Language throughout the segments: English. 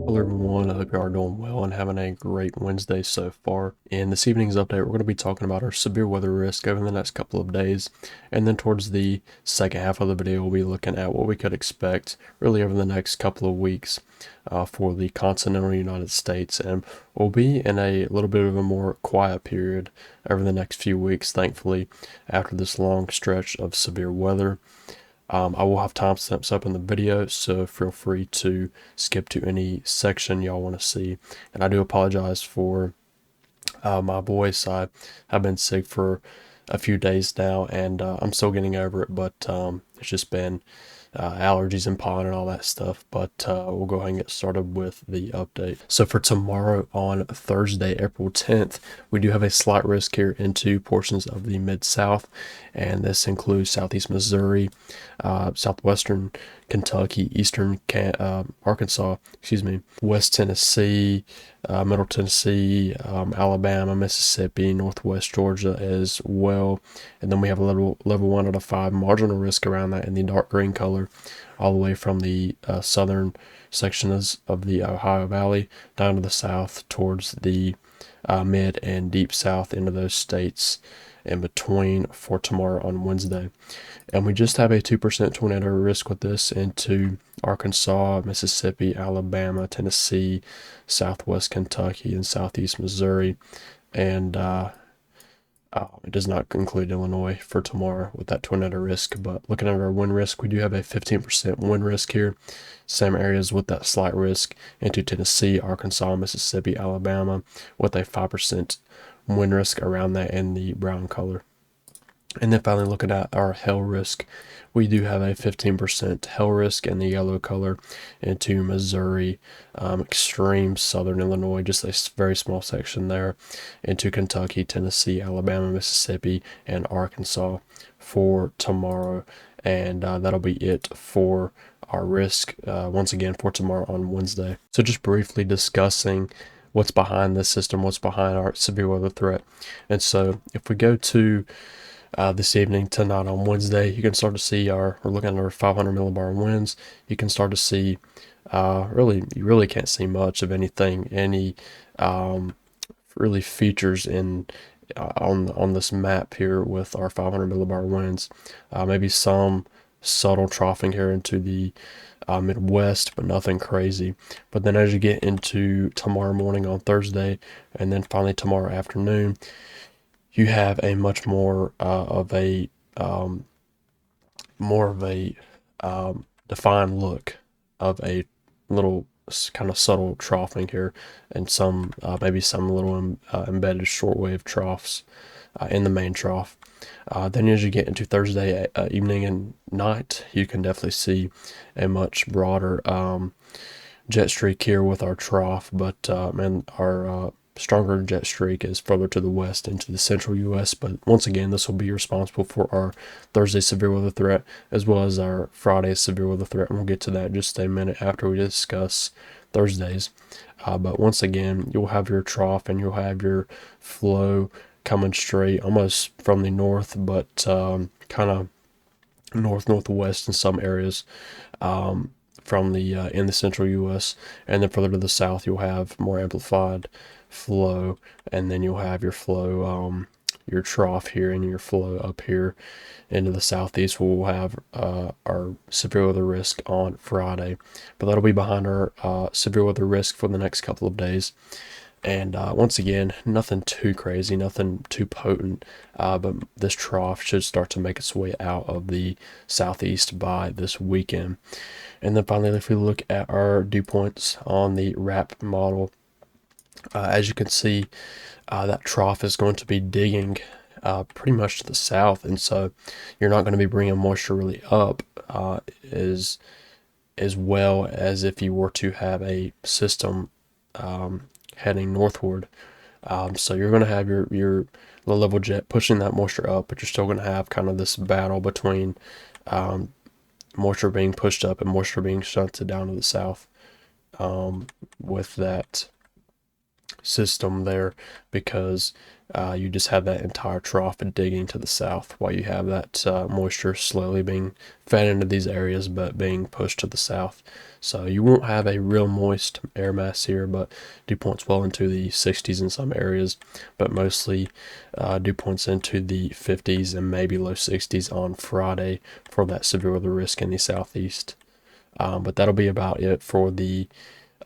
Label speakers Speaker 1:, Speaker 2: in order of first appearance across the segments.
Speaker 1: Hello everyone, I hope you are doing well and having a great Wednesday so far. In this evening's update, we're going to be talking about our severe weather risk over the next couple of days. And then towards the second half of the video, we'll be looking at what we could expect really over the next couple of weeks for the continental United States. And we'll be in a little bit of a more quiet period over the next few weeks, thankfully, after this long stretch of severe weather. I will have timestamps up in the video, so feel free to skip to any section y'all want to see. And I do apologize for my voice. I have been sick for a few days now, and I'm still getting over it, but it's just been allergies and pollen and all that stuff. But we'll go ahead and get started with the update. So for tomorrow, on Thursday, April 10th, we do have a slight risk here into portions of the Mid-South, and this includes southeast Missouri, southwestern Kentucky, eastern Arkansas, West Tennessee, Middle Tennessee, Alabama, Mississippi, Northwest Georgia as well. And then we have a level 1 out of 5 marginal risk around that in the dark green color, all the way from the southern sections of the Ohio Valley down to the south towards the mid and deep south into those states in between for tomorrow on Wednesday. And we just have a 2% tornado risk with this into Arkansas, Mississippi, Alabama, Tennessee, southwest Kentucky, and southeast Missouri. And it does not include Illinois for tomorrow with that tornado risk. But looking at our wind risk, we do have a 15% wind risk here. Same areas with that slight risk into Tennessee, Arkansas, Mississippi, Alabama, with a 5% wind risk around that in the brown color. And then finally looking at our hail risk, we do have a 15% hail risk in the yellow color into Missouri, extreme southern Illinois, just a very small section there, into Kentucky, Tennessee, Alabama, Mississippi, and Arkansas for tomorrow. And that'll be it for our risk once again for tomorrow on Wednesday. So just briefly discussing what's behind this system, what's behind our severe weather threat. And so if we go to this evening, tonight on Wednesday, you can start to see we're looking at our 500 millibar winds. You can start to see, you really can't see much of anything, any really features on this map here with our 500 millibar winds. Maybe some subtle troughing here into the Midwest, but nothing crazy. But then as you get into tomorrow morning on Thursday, and then finally tomorrow afternoon, you have a much more of a defined look of a little kind of subtle troughing here, and some maybe some little embedded shortwave troughs in the main trough. Then as you get into Thursday evening and night, you can definitely see a much broader jet streak here with our trough, but our stronger jet streak is further to the west into the central U.S. But once again, this will be responsible for our Thursday severe weather threat as well as our Friday severe weather threat. And we'll get to that in just a minute after we discuss Thursdays. But once again, you'll have your trough and you'll have your flow coming straight almost from the north, but kind of northwest in some areas. From the in the central U.S. and then further to the south, you'll have more amplified flow, and then you'll have your flow, your trough here, and your flow up here into the southeast. We'll have our severe weather risk on Friday, but that'll be behind our severe weather risk for the next couple of days. And once again, nothing too crazy, nothing too potent, but this trough should start to make its way out of the southeast by this weekend. And then finally, if we look at our dew points on the RAP model, as you can see, that trough is going to be digging pretty much to the south, and so you're not going to be bringing moisture really up as well as if you were to have a system heading northward. So you're going to have your low level jet pushing that moisture up, but you're still going to have kind of this battle between moisture being pushed up and moisture being shunted down to the south with that system there because you just have that entire trough digging to the south while you have that moisture slowly being fed into these areas but being pushed to the south. So you won't have a real moist air mass here, but dew points well into the 60s in some areas, but mostly dew points into the 50s and maybe low 60s on Friday for that severe weather risk in the southeast. But that'll be about it for the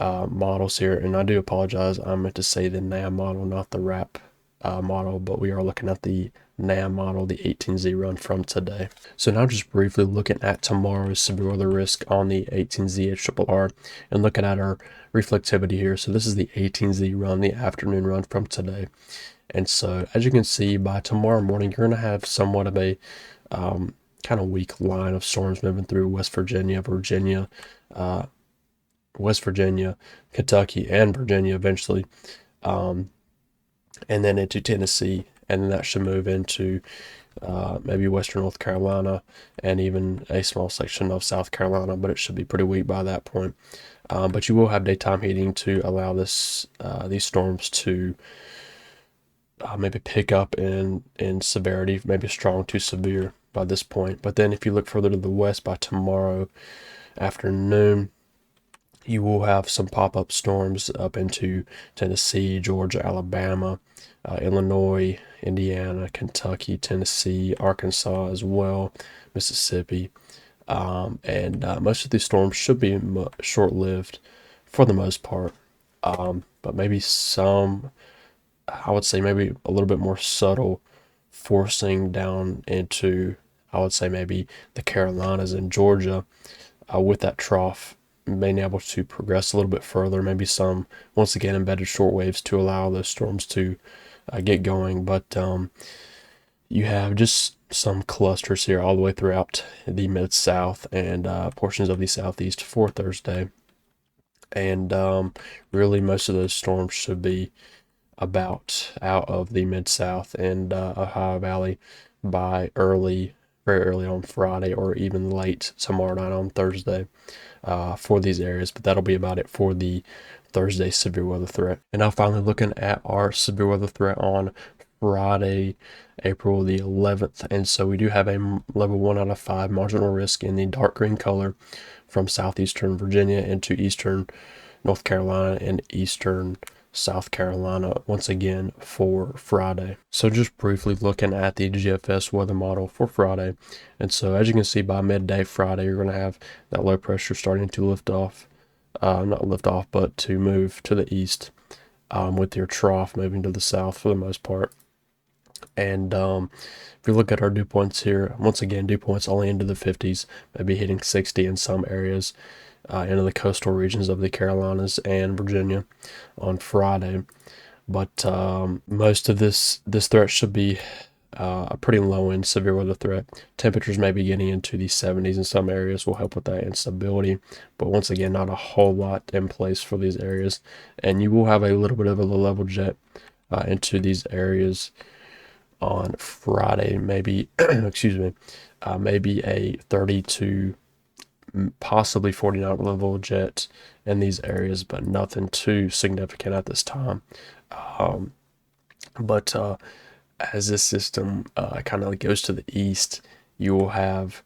Speaker 1: models here. And I do apologize, I meant to say the NAM model, not the RAP model, but we are looking at the NAM model, the 18Z run from today. So now just briefly looking at tomorrow's severe weather risk on the 18Z HRRR and looking at our reflectivity here. So this is the 18Z run, the afternoon run from today. And so as you can see, by tomorrow morning, you're going to have somewhat of a kind of weak line of storms moving through West Virginia, Kentucky, and Virginia eventually, and then into Tennessee, and then that should move into maybe Western North Carolina and even a small section of South Carolina, but it should be pretty weak by that point. But you will have daytime heating to allow these storms to maybe pick up in severity, maybe strong to severe by this point. But then if you look further to the west, by tomorrow afternoon, you will have some pop-up storms up into Tennessee, Georgia, Alabama, Illinois, Indiana, Kentucky, Tennessee, Arkansas as well, Mississippi. And most of these storms should be short-lived for the most part. But maybe some, I would say maybe a little bit more subtle, forcing down into, I would say maybe the Carolinas and Georgia, with that trough being able to progress a little bit further, maybe some, once again, embedded short waves to allow those storms to get going. But you have just some clusters here all the way throughout the mid-south and portions of the southeast for Thursday. And really most of those storms should be about out of the mid-south and Ohio Valley by very early on Friday or even late tomorrow night on Thursday for these areas. But that'll be about it for the Thursday severe weather threat. And now finally looking at our severe weather threat on Friday, April the 11th. And so we do have a level 1 out of 5 marginal risk in the dark green color from southeastern Virginia into eastern North Carolina and eastern South Carolina once again for Friday. So just briefly looking at the GFS weather model for Friday. And so as you can see, by midday Friday, you're going to have that low pressure starting to lift off, not lift off, but to move to the east, with your trough moving to the south for the most part. And if you look at our dew points here, once again, dew points only into the 50s, maybe hitting 60 in some areas, into the coastal regions of the Carolinas and Virginia on Friday. But most of this threat should be a pretty low end severe weather threat. Temperatures may be getting into the 70s in some areas will help with that instability, but once again, not a whole lot in place for these areas. And you will have a little bit of a low level jet into these areas on Friday, maybe, excuse me, maybe a 30 to possibly 49 level jet in these areas, but nothing too significant at this time. But as this system kind of goes to the east, you will have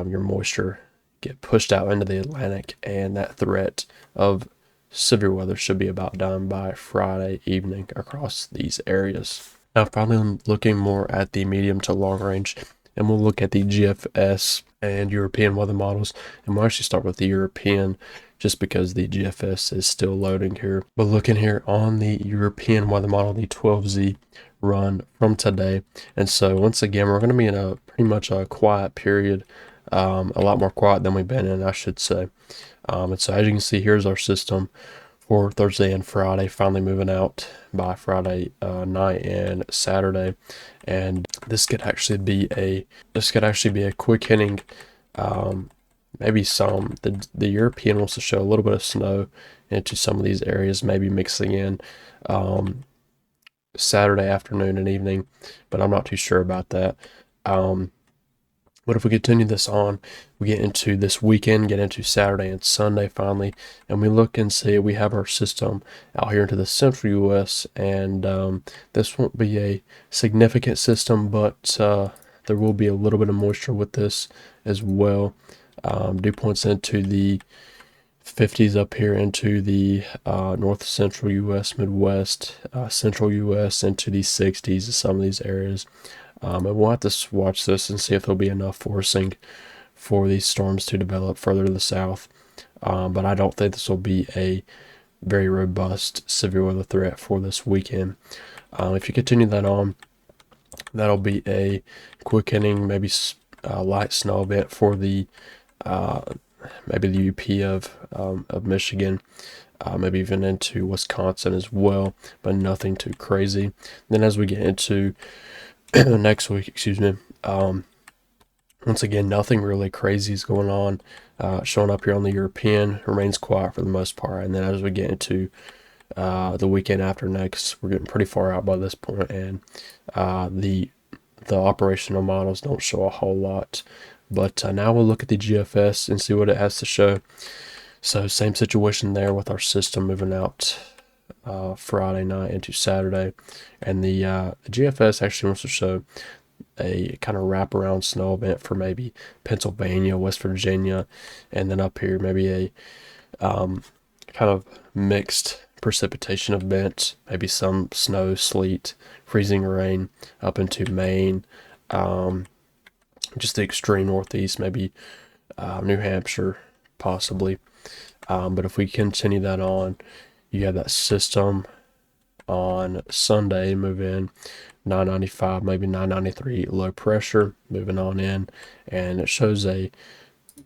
Speaker 1: your moisture get pushed out into the Atlantic, and that threat of severe weather should be about done by Friday evening across these areas. Now, finally, looking more at the medium to long range, and we'll look at the GFS and European weather models. And we'll actually start with the European just because the GFS is still loading here. But looking here on the European weather model, the 12Z run from today. And so once again, we're going to be in a pretty much a quiet period, a lot more quiet than we've been in, I should say. And so as you can see, here's our system for Thursday and Friday, finally moving out by Friday night and Saturday. And this could actually be a quick hitting, maybe some, the European wants to show a little bit of snow into some of these areas, maybe mixing in Saturday afternoon and evening, but I'm not too sure about that. But if we continue this on, we get into this weekend, get into Saturday and Sunday finally, and we look and see we have our system out here into the central U.S., and this won't be a significant system, but there will be a little bit of moisture with this as well. Dew points into the 50s up here into the north central U.S., Midwest, central U.S., into the 60s in some of these areas. And we'll have to watch this and see if there'll be enough forcing for these storms to develop further to the south. But I don't think this will be a very robust severe weather threat for this weekend. If you continue that on, that'll be a quick hitting, maybe light snow event for the maybe the UP of Michigan, maybe even into Wisconsin as well, but nothing too crazy. Then as we get into next week, once again, nothing really crazy is going on. Showing up here on the European, remains quiet for the most part. And then as we get into the weekend after next, we're getting pretty far out by this point, and the operational models don't show a whole lot. But now we'll look at the GFS and see what it has to show. So same situation there with our system moving out Friday night into Saturday, and the GFS actually wants to show a kind of wraparound snow event for maybe Pennsylvania, West Virginia, and then up here maybe a kind of mixed precipitation event, maybe some snow, sleet, freezing rain up into Maine, just the extreme northeast, maybe New Hampshire, possibly. But if we continue that on, you have that system on Sunday move in 995, maybe 993 low pressure moving on in, and it shows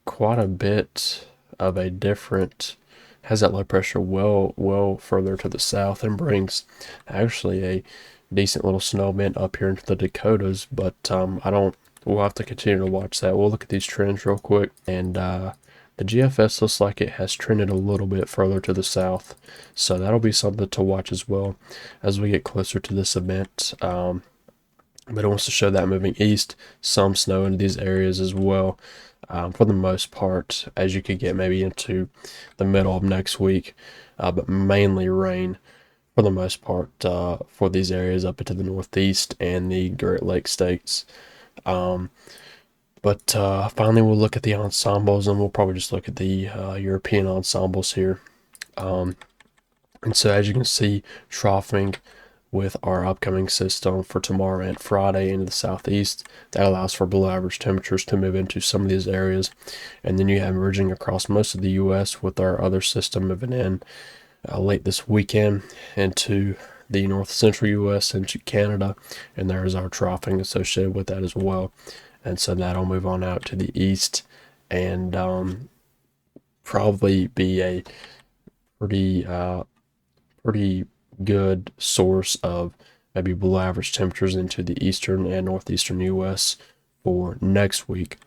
Speaker 1: quite a bit of a different, has that low pressure well further to the south, and brings actually a decent little snow event up here into the Dakotas. But we'll have to continue to watch that. We'll look at these trends real quick, and the GFS looks like it has trended a little bit further to the south, so that'll be something to watch as well as we get closer to this event. But it wants to show that moving east, some snow in these areas as well, for the most part, as you could get maybe into the middle of next week, but mainly rain for the most part for these areas up into the northeast and the Great Lakes states. But finally, we'll look at the ensembles, and we'll probably just look at the European ensembles here. And so as you can see, troughing with our upcoming system for tomorrow and Friday into the southeast, that allows for below average temperatures to move into some of these areas. And then you have merging across most of the U.S. with our other system moving in late this weekend into the north central U.S. into Canada, and there is our troughing associated with that as well. And so that'll move on out to the east, and probably be a pretty good source of maybe below average temperatures into the eastern and northeastern U.S. for next week.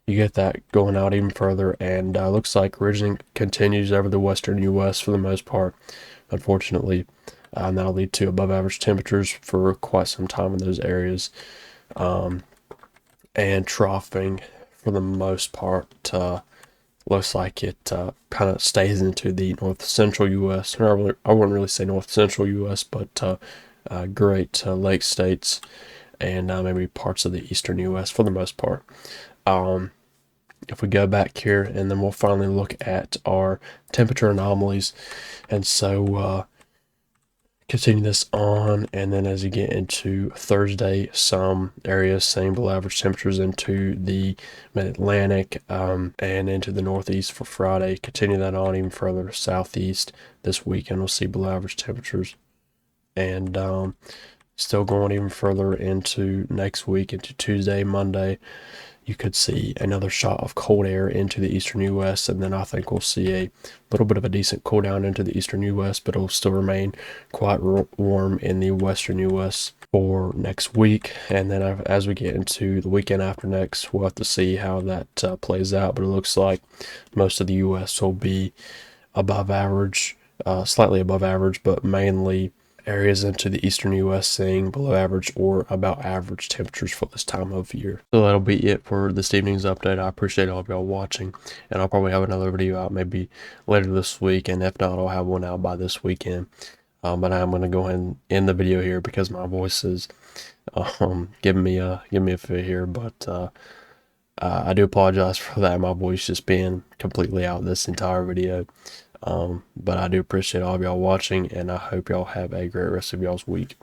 Speaker 1: You get that going out even further, and looks like ridging continues over the western U.S. for the most part, unfortunately. And that'll lead to above average temperatures for quite some time in those areas. And troughing for the most part looks like it kind of stays into the north central U.S. I wouldn't really say north central U.S., but Great Lake states, and maybe parts of the eastern U.S. for the most part. If we go back here, and then we'll finally look at our temperature anomalies, and so continue this on, and then as you get into Thursday, some areas seeing below average temperatures into the mid-Atlantic and into the northeast for Friday. Continue that on even further southeast this weekend. We'll see below average temperatures, and still going even further into next week, into Tuesday, Monday. You could see another shot of cold air into the eastern U.S., and then I think we'll see a little bit of a decent cool down into the eastern U.S., but it'll still remain quite warm in the western U.S. for next week. And then as we get into the weekend after next, we'll have to see how that plays out, but it looks like most of the U.S. will be above average, slightly above average, but mainly areas into the eastern U.S. seeing below average or about average temperatures for this time of year. So that'll be it for this evening's update. I appreciate all of y'all watching, and I'll probably have another video out maybe later this week, and if not, I'll have one out by this weekend. But I'm going to go ahead and end the video here because my voice is giving me a fit here. But I do apologize for that. My voice just being completely out this entire video. But I do appreciate all of y'all watching, and I hope y'all have a great rest of y'all's week.